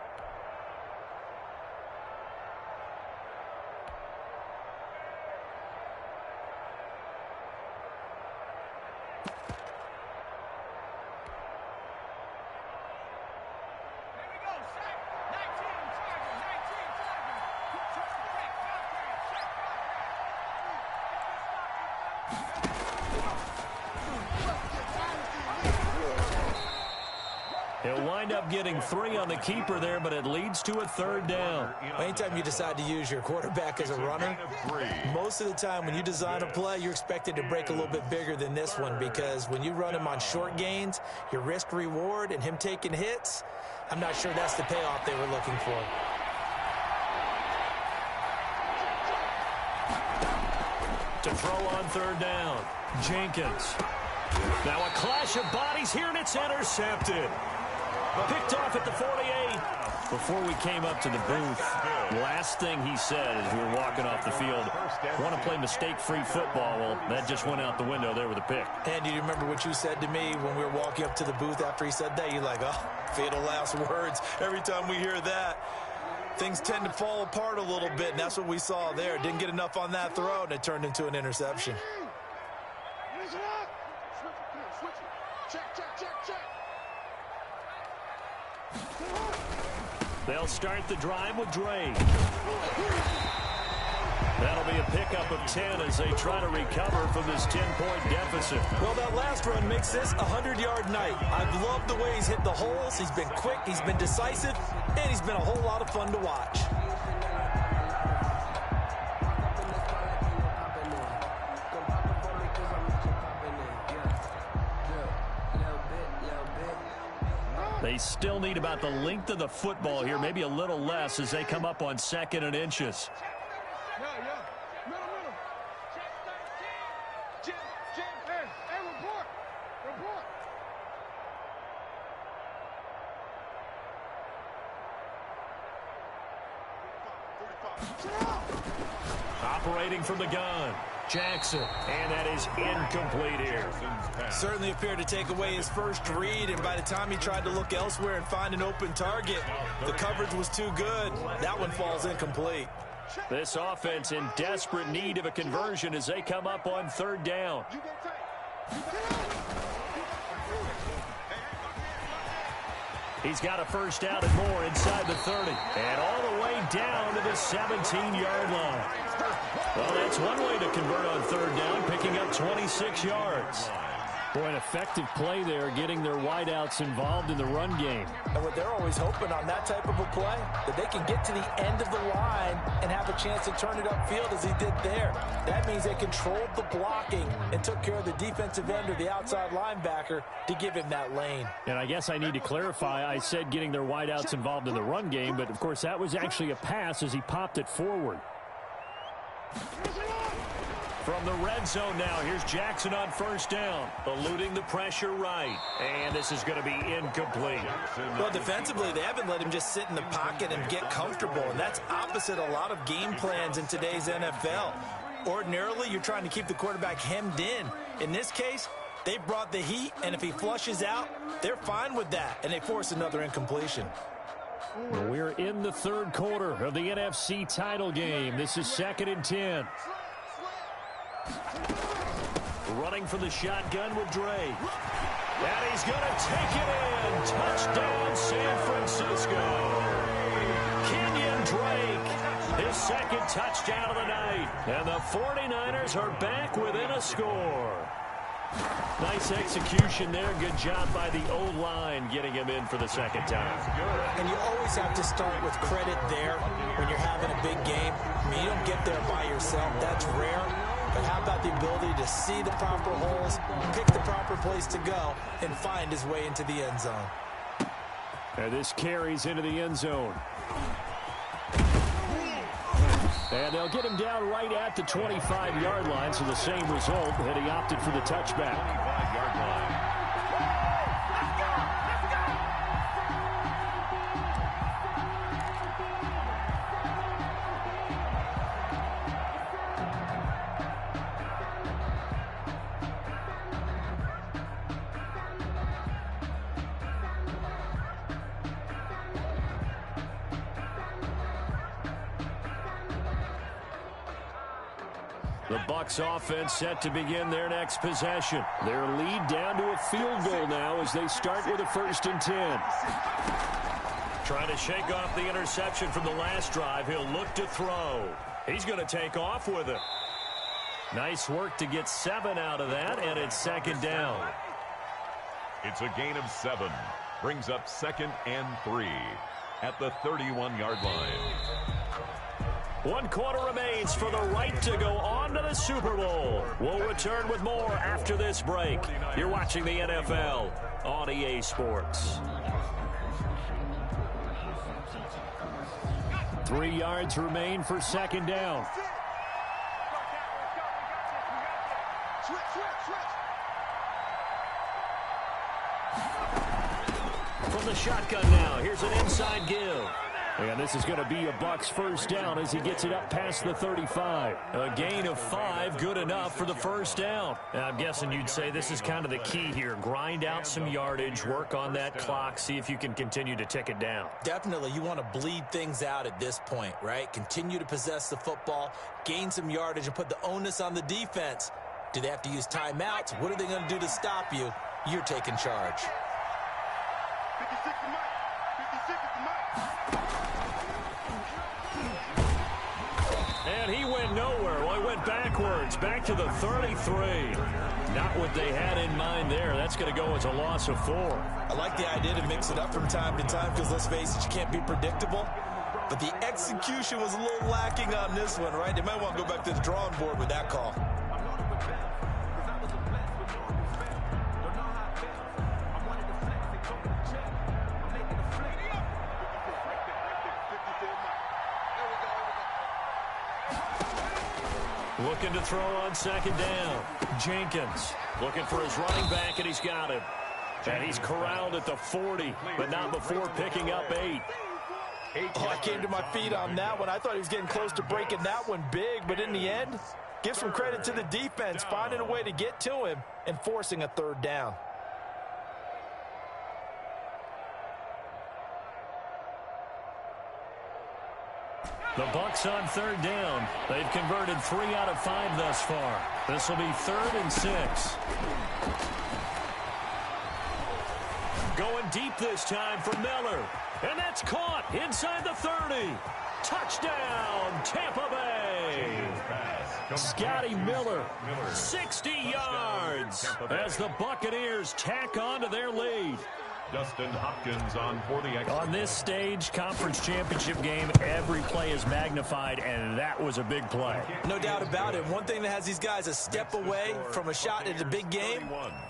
He'll wind up getting 3 on the keeper there, but it leads to a 3rd down. Anytime you decide to use your quarterback as a runner, most of the time when you design a play, you're expected to break a little bit bigger than this one, because when you run him on short gains, your risk-reward and him taking hits, I'm not sure that's the payoff they were looking for. To throw on 3rd down, Jenkins. Now a clash of bodies here, and it's intercepted. Picked off at the 48. Before we came up to the booth, last thing he said as we were walking off the field, want to play mistake-free football. Well, that just went out the window there with a pick. And do you remember what you said to me when we were walking up to the booth after he said that? You're like, oh, fatal last words. Every time we hear that, things tend to fall apart a little bit, and that's what we saw there. Didn't get enough on that throw, and it turned into an interception. They'll start the drive with Drake. That'll be a pickup of 10 as they try to recover from this 10-point deficit. Well, that last run makes this a 100-yard night. I've loved the way he's hit the holes. He's been quick, he's been decisive, and he's been a whole lot of fun to watch. They still need about the length of the football here, maybe a little less as they come up on 2nd and inches. Operating from the gun, Jackson, and that is incomplete here. Certainly appeared to take away his first read, and by the time he tried to look elsewhere and find an open target, the coverage was too good. That one falls incomplete. This offense in desperate need of a conversion as they come up on 3rd down. He's got a first down and more inside the 30. And all the way down to the 17-yard line. Well, that's one way to convert on 3rd down, picking up 26 yards. Boy, an effective play there, getting their wideouts involved in the run game. And what they're always hoping on that type of a play, that they can get to the end of the line and have a chance to turn it upfield as he did there. That means they controlled the blocking and took care of the defensive end or the outside linebacker to give him that lane. And I guess I need to clarify, I said getting their wideouts involved in the run game, but of course that was actually a pass as he popped it forward. From the red zone now, here's Jackson on 1st down, eluding the pressure right. And this is going to be incomplete. Well, defensively, they haven't let him just sit in the pocket and get comfortable, and that's opposite a lot of game plans in today's NFL. Ordinarily, you're trying to keep the quarterback hemmed in. In this case, They brought the heat, and if he flushes out, they're fine with that, and they force another incompletion. We're in the third quarter of the NFC title game. This is 2nd and 10. Running for the shotgun with Drake. And he's going to take it in. Touchdown, San Francisco. Kenyon Drake, his 2nd touchdown of the night. And the 49ers are back within a score. Nice execution there. Good job by the O-line getting him in for the 2nd time. And you always have to start with credit there when you're having a big game. I mean, you don't get there by yourself. That's rare. But how about the ability to see the proper holes, pick the proper place to go, and find his way into the end zone? And this carries into the end zone. And they'll get him down right at the 25-yard line, so the same result, and he opted for the touchback. 25-yard line. The Bucks offense set to begin their next possession. Their lead down to a field goal now as they start with a 1st and 10. Trying to shake off the interception from the last drive. He'll look to throw. He's going to take off with it. Nice work to get 7 out of that, and it's 2nd down. It's a gain of 7. Brings up 2nd and 3 at the 31-yard line. 1 quarter remains for the right to go on to the Super Bowl. We'll return with more after this break. You're watching the NFL on EA Sports. 3 yards remain for 2nd down. From the shotgun now, here's an inside give. And this is going to be a Bucks 1st down as he gets it up past the 35. A gain of 5, good enough for the 1st down. I'm guessing you'd say this is kind of the key here. Grind out some yardage, work on that clock, see if you can continue to tick it down. Definitely, you want to bleed things out at this point, right? Continue to possess the football, gain some yardage, and put the onus on the defense. Do they have to use timeouts? What are they going to do to stop you? You're taking charge. 56 to Mike. 56 to Mike. And he went nowhere. Well, he went backwards, back to the 33. Not what they had in mind there. That's going to go as a loss of 4. I like the idea to mix it up from time to time because, let's face it, you can't be predictable. But the execution was a little lacking on this one, right? They might want to go back to the drawing board with that call. Looking to throw on 2nd down. Jenkins looking for his running back, and he's got him. And he's corralled at the 40, but not before picking up 8. Oh, I came to my feet on that one. I thought he was getting close to breaking that one big, but in the end, give some credit to the defense, finding a way to get to him and forcing a 3rd down. The Bucks on 3rd down. They've converted 3 out of 5 thus far. This will be 3rd and 6. Going deep this time for Miller. And that's caught inside the 30. Touchdown, Tampa Bay. Scotty Miller, 60 yards as the Buccaneers tack on to their lead. Dustin Hopkins on for the extra. On this stage, conference championship game, every play is magnified, and that was a big play. No doubt about it. One thing that has these guys a step away from a shot at a big game,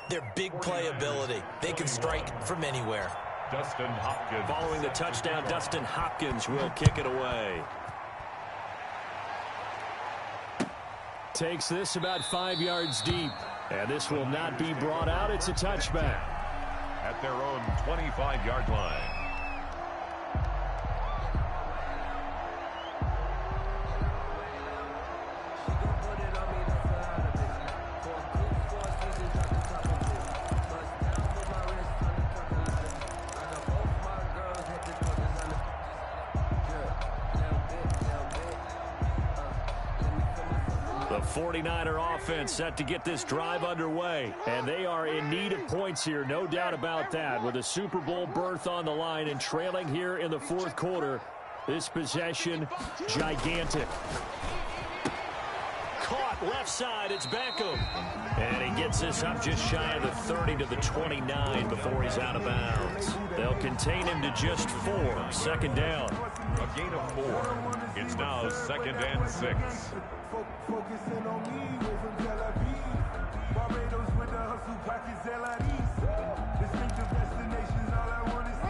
their big play ability. They can strike from anywhere. Dustin Hopkins. Following the touchdown, Dustin Hopkins will kick it away. Takes this about 5 yards deep, and this will not be brought out. It's a touchback. At their own 25-yard line. 49er offense set to get this drive underway. And they are in need of points here, no doubt about that. With a Super Bowl berth on the line and trailing here in the fourth quarter, this possession, gigantic. Caught left side, it's Beckham. And he gets this up just shy of the 30 to the 29 before he's out of bounds. They'll contain him to just 4. Second down. A gain of 4. It's now 2nd and 6. Focusing on me, way from Tel Aviv. Barbados with the hustle pockets, LIDs. Distinctive destinations, all I want to see.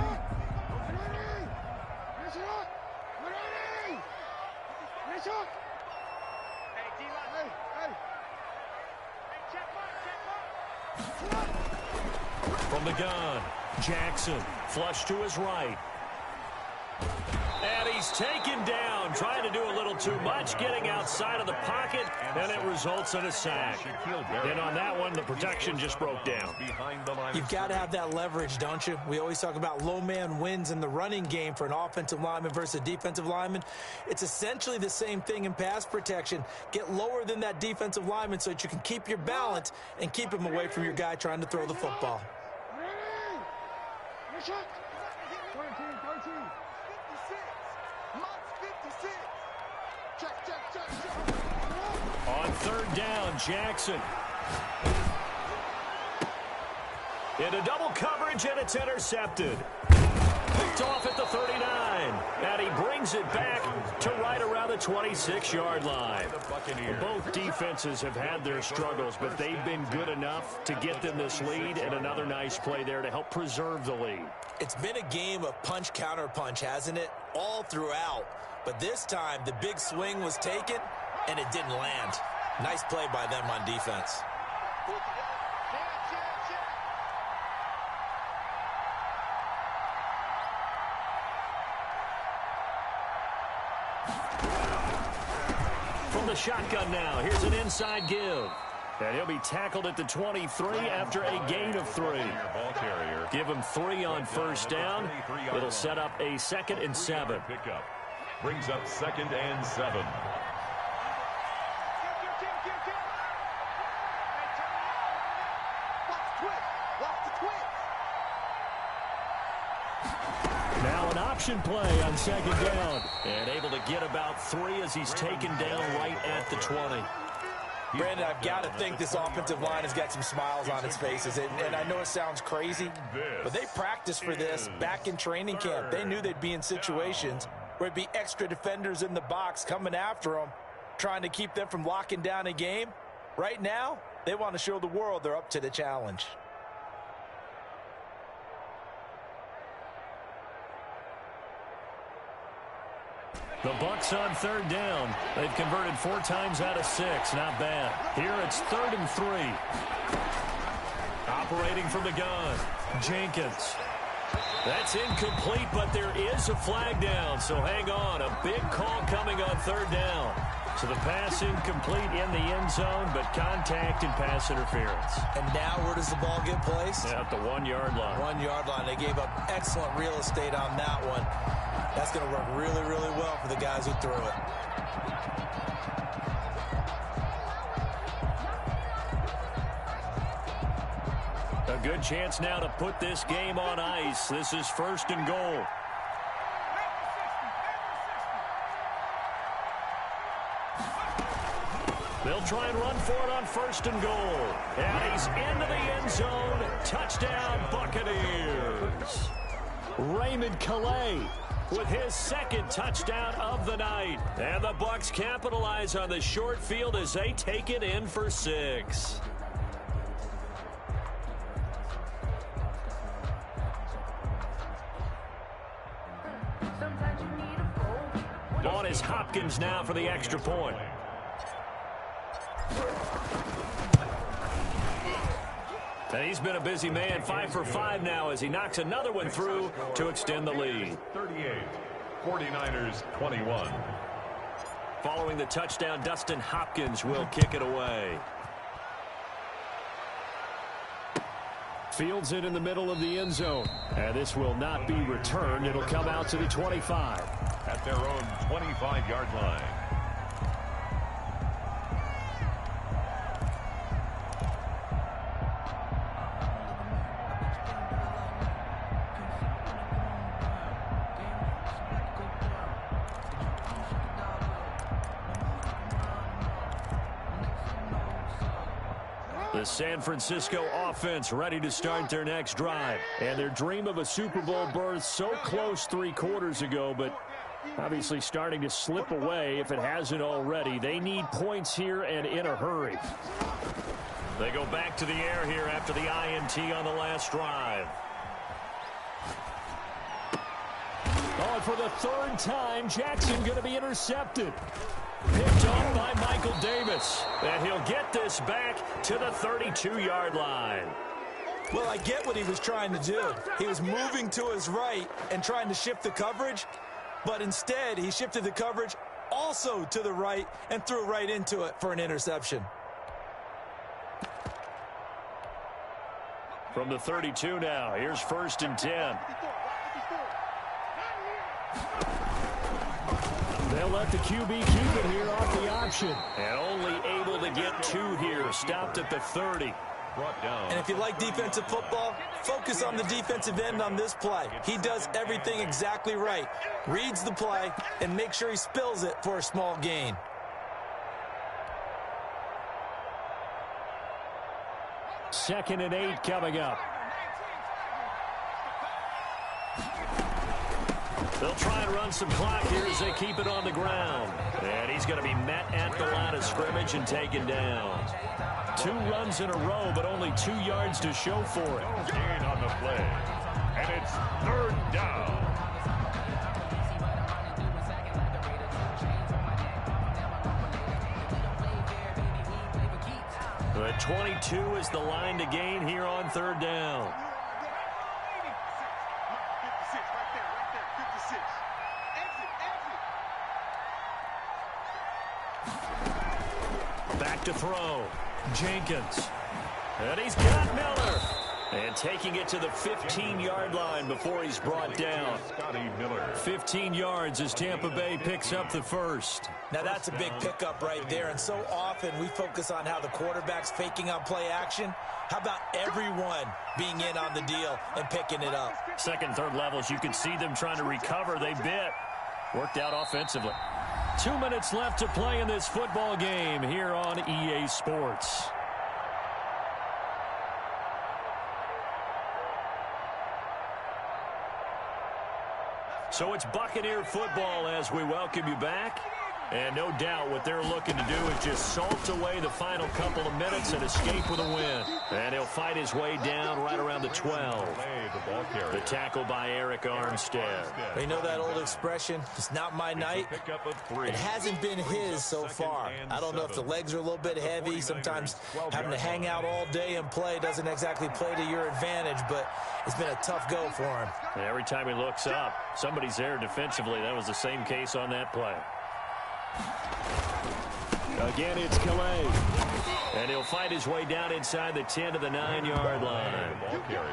From the gun, Jackson, flush to his right. And he's taken down, trying to do a little too much, getting outside of the pocket, and it results in a sack. And on that one, the protection just broke down. You've got to have that leverage, don't you? We always talk about low man wins in the running game for an offensive lineman versus a defensive lineman. It's essentially the same thing in pass protection. Get lower than that defensive lineman so that you can keep your balance and keep him away from your guy trying to throw the football. 13, 13. 56. Check. On third down, Jackson. Into double coverage, and it's intercepted. Picked off at the 39. And he brings it back to right around the 26-yard line. Both defenses have had their struggles, but they've been good enough to get them this lead, and another nice play there to help preserve the lead. It's been a game of punch-counter-punch, hasn't it? All throughout. But this time, the big swing was taken, and it didn't land. Nice play by them on defense. From the shotgun now, here's an inside give. And he'll be tackled at the 23 after a gain of 3. Give him 3 on first down. It'll set up a 2nd and 7. Pickup brings up 2nd and 7. Now an option play on 2nd down. And able to get about 3 as he's taken down right at the 20. Brandon, I've got to think this offensive line has got some smiles on its faces. And I know it sounds crazy, but they practiced for this back in training camp. They knew they'd be in situations where it'd be extra defenders in the box coming after them, trying to keep them from locking down a game. Right now, they want to show the world they're up to the challenge. The Bucks on third down. They've converted 4 times out of 6. Not bad. Here it's 3rd and 3. Operating from the gun, Jenkins. That's incomplete, but there is a flag down, so hang on. A big call coming on 3rd down. So the pass incomplete in the end zone, but contact and pass interference. And now where does the ball get placed? At the 1-yard line. 1-yard line. They gave up excellent real estate on that one. That's going to work really, really well for the guys who threw it. A good chance now to put this game on ice. This is 1st and goal. They'll try and run for it on 1st and goal. And he's into the end zone. Touchdown, Buccaneers. Raymond Calais with his 2nd touchdown of the night. And the Bucks capitalize on the short field as they take it in for 6. On is Hopkins now for the extra point. And he's been a busy man, 5 for 5 now as he knocks another one through to extend the lead. 38, 49ers 21. Following the touchdown, Dustin Hopkins will kick it away. Fields it in the middle of the end zone. And this will not be returned. It'll come out to the 25. At their own 25-yard line. The San Francisco offense ready to start their next drive. And their dream of a Super Bowl berth so close 3 quarters ago, but obviously starting to slip away if it hasn't already. They need points here and in a hurry. They go back to the air here after the INT on the last drive. Oh, and for the 3rd time, Jackson going to be intercepted. Picked off by Michael Davis. And he'll get this back to the 32-yard line. Well, I get what he was trying to do. He was moving to his right and trying to shift the coverage, but instead he shifted the coverage also to the right and threw right into it for an interception. From the 32 now, here's 1st and 10. They'll let the QB keep it here off the option. And only able to get 2 here. Stopped at the 30. Brought down. And if you like defensive football, focus on the defensive end on this play. He does everything exactly right. Reads the play and makes sure he spills it for a small gain. Second and 8 coming up. They'll try and run some clock here as they keep it on the ground. And he's going to be met at the line of scrimmage and taken down. 2 runs in a row, but only 2 yards to show for it. Gain on the play. And it's 3rd down. The 22 is the line to gain here on 3rd down. Back to throw. Jenkins. And he's got Miller. And taking it to the 15-yard line before he's brought down. 15 yards as Tampa Bay picks up the 1st. Now that's a big pickup right there, and so often we focus on how the quarterback's faking on play action. How about everyone being in on the deal and picking it up? 2nd, 3rd levels, you can see them trying to recover. They bit. Worked out offensively. 2 minutes left to play in this football game here on EA Sports. So it's Buccaneer football as we welcome you back. And no doubt what they're looking to do is just salt away the final couple of minutes and escape with a win. And he'll fight his way down right around the 12. The tackle by Eric Armstead. You know that old expression, it's not my night? It hasn't been his so far. I don't know if the legs are a little bit heavy. Sometimes having to hang out all day and play doesn't exactly play to your advantage, but it's been a tough go for him. And every time he looks up, somebody's there defensively. That was the same case on that play. Again, it's Calais. And he'll fight his way down inside the 10 to the 9-yard line.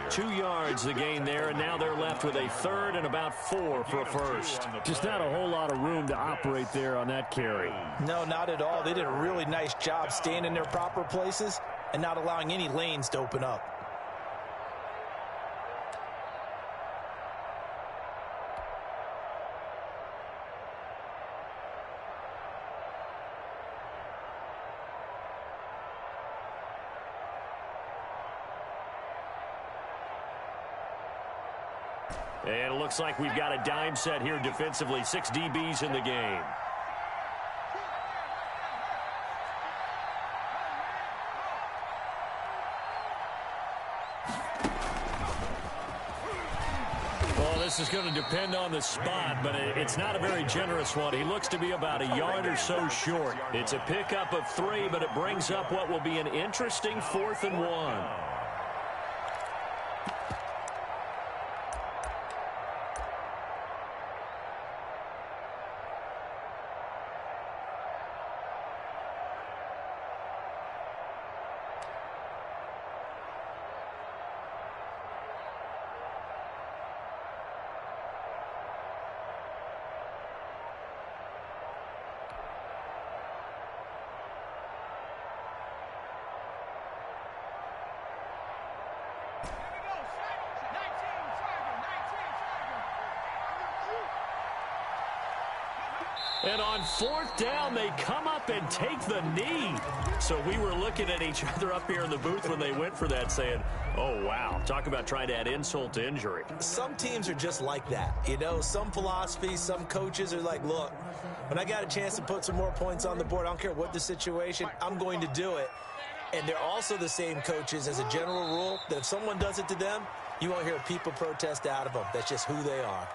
2 yards the gain there, and now they're left with a 3rd and about 4 for a 1st. Just not a whole lot of room to operate there on that carry. No, not at all. They did a really nice job staying in their proper places and not allowing any lanes to open up. And it looks like we've got a dime set here defensively. 6 DBs in the game. Well, this is going to depend on the spot, but it's not a very generous one. He looks to be about a yard or so short. It's a pickup of 3, but it brings up what will be an interesting 4th and 1. And on 4th down, they come up and take the knee. So we were looking at each other up here in the booth when they went for that saying, oh, wow. Talk about trying to add insult to injury. Some teams are just like that. You know, some philosophies, some coaches are like, look, when I got a chance to put some more points on the board, I don't care what the situation, I'm going to do it. And they're also the same coaches as a general rule that if someone does it to them, you won't hear people protest out of them. That's just who they are.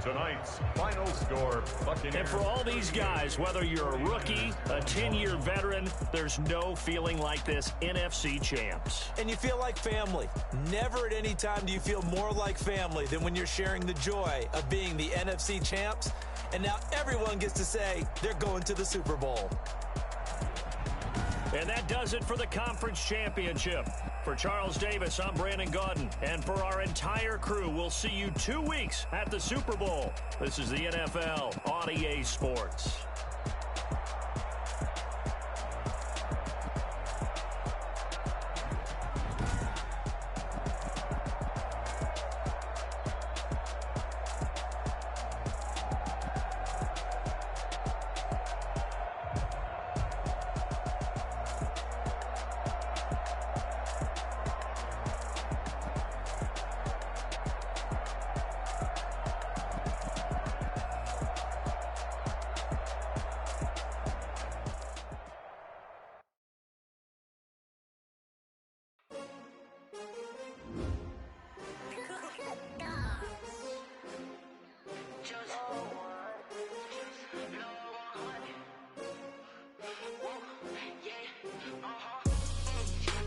Tonight's final score, Buccaneers. And for all these guys, whether you're a rookie, a 10-year veteran, there's no feeling like this NFC champs. And you feel like family. Never at any time do you feel more like family than when you're sharing the joy of being the NFC champs. And now everyone gets to say they're going to the Super Bowl. And that does it for the conference championship. For Charles Davis, I'm Brandon Gaudin. And for our entire crew, we'll see you 2 weeks at the Super Bowl. This is the NFL on EA Sports.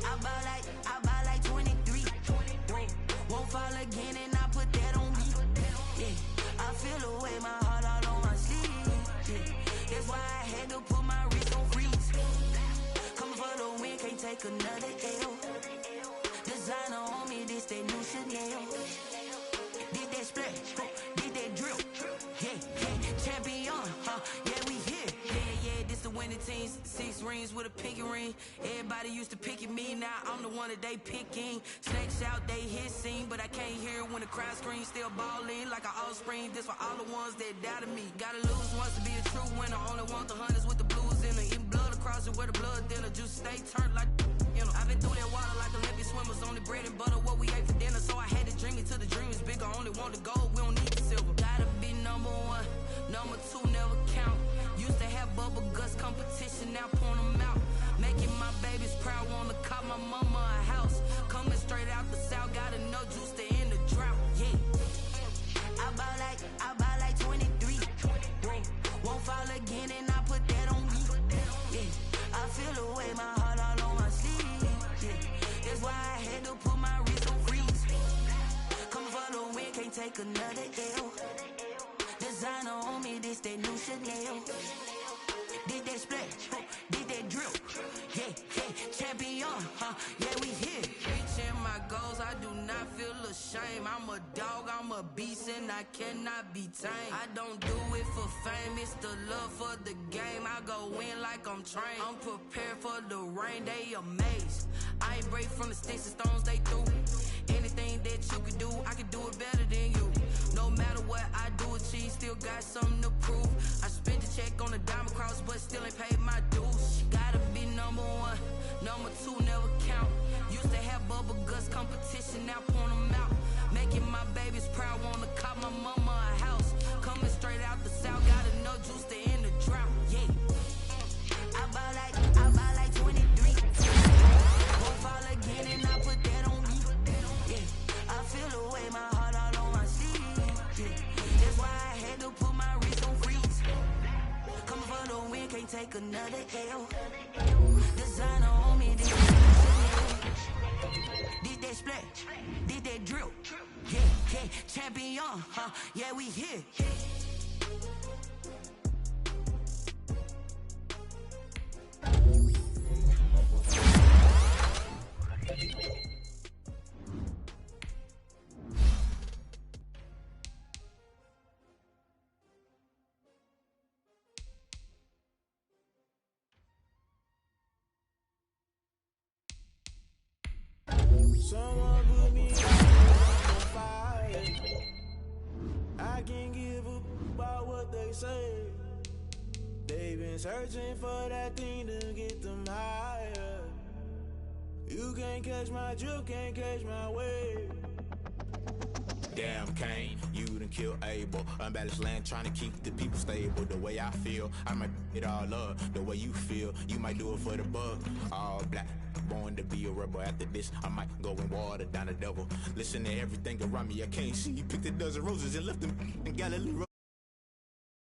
I buy like 23. Won't fall again and I put that on me. Yeah, I feel away my heart all on my sleeve. Yeah, that's why I had to put my wrist on freeze. Coming for the win, can't take another L. Designer on me, this that new Chanel. Did that splash, did that drill. Yeah, champion, yeah, we here. Yeah, this the winning team. 6 rings with a pinky ring. Everybody used to picking me, now I'm the one that they picking. Snakes out, they hit scene, but I can't hear when the crowd screams. Still balling like an offspring. This for all the ones that doubted me. Gotta lose once to be a true winner. Only want the hunters with the blues in it. Eating blood across it where the blood dinner. Juice stay turned like, you know. I've been through that water like Olympic swimmers. Only bread and butter, what we ate for dinner. So I had to dream it till the dream is bigger. Only want the gold, we don't need the silver. Gotta be number 1, number 2 never count. Used to have bubble guts competition, now point them out. Making my babies proud, wanna call my mama a house. Coming straight out the south, got enough juice to end the drought. Yeah, I buy like 23. Won't fall again and I put that on me. Yeah, I feel away my heart all on my sleeve. Yeah, that's why I had to put my wrist on freeze. Coming for the win, can't take another L. Designer on me, this that new Chanel. Did that splash, did that drill. Yeah, champion, yeah, we here. Reaching my goals, I do not feel ashamed. I'm a dog, I'm a beast, and I cannot be tamed. I don't do it for fame, it's the love for the game. I go in like I'm trained. I'm prepared for the rain, they amazed. I ain't break from the sticks and stones they threw. Anything that you can do, I can do it better than you. No matter what I do, achieve, still got something to prove. I spent the check on the diamond cross, but still ain't paid my dues. Gotta be number 1, number 2 never count. Used to have bubble guts competition, now point them out. Making my babies proud, wanna call my mama a house. Coming straight out the south, got enough juice to end the drought. Yeah, I buy like 23. Won't fall again and I put that on me. Yeah, I feel away my heart all on my sleeve. Yeah, that's why I had to put my wrist on freeze. Coming for the win, can't take another L. Designer on me, this did that splash, did that drill. Yeah, champion, yeah, we here. Someone put me on fire. I can't give a about what they say. They've been searching for that thing to get them higher. You can't catch my drift, can't catch my wave. Damn, Kane, you done killed Abel. Unbalanced land, trying to keep the people stable. The way I feel, I might it all up. The way you feel, you might do it for the buck. All black, born to be a rebel. After this, I might go and water down the devil. Listen to everything around me, I can't see. Picked a dozen roses and left them in Galilee.